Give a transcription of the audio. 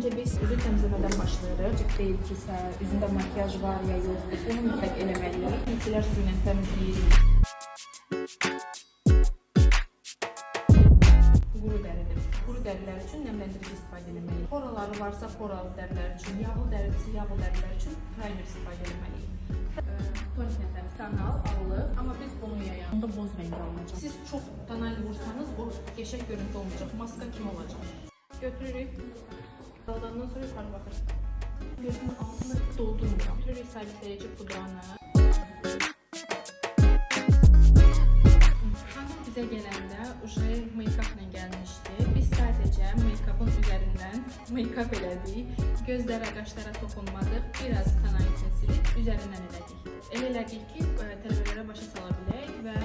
Önce biz üzü təmizləmədən başlayırıq. Deyil ki, üzündə makyaj var ya yoxdur. Bunu mütləq eləməliyik. Sillər suyu ilə təmizləyirik. Quru dəridir. Quru dərilər üçün nəmləndirici istifadə etməliyik. Poraları varsa poralı dərilər üçün, yağlı dərisi yağlı dərilər üçün primer istifadə etməliyik. Toniklə təmiz tonal alılır, amma biz bunu yayanda boz rəngi alınacaq. Siz çox tonal vursanız o qəşəng görüntü olmayacaq, maska kimi olacaq. Götürürük, daldandan sonra yukarı baxır. Gözünün altını doldurmuram. Götürürük sabitləyici pudranı. Xanım bizə gələndə uşaya make-upla gəlmişdi. Biz sadəcə make-upın üzərindən make-up elədik. Gözlərə, qaşlara toxunmadıq. Biraz kanalizə silib üzərindən elədik. Elə elədik ki, tələbələrə başa sala bilək və...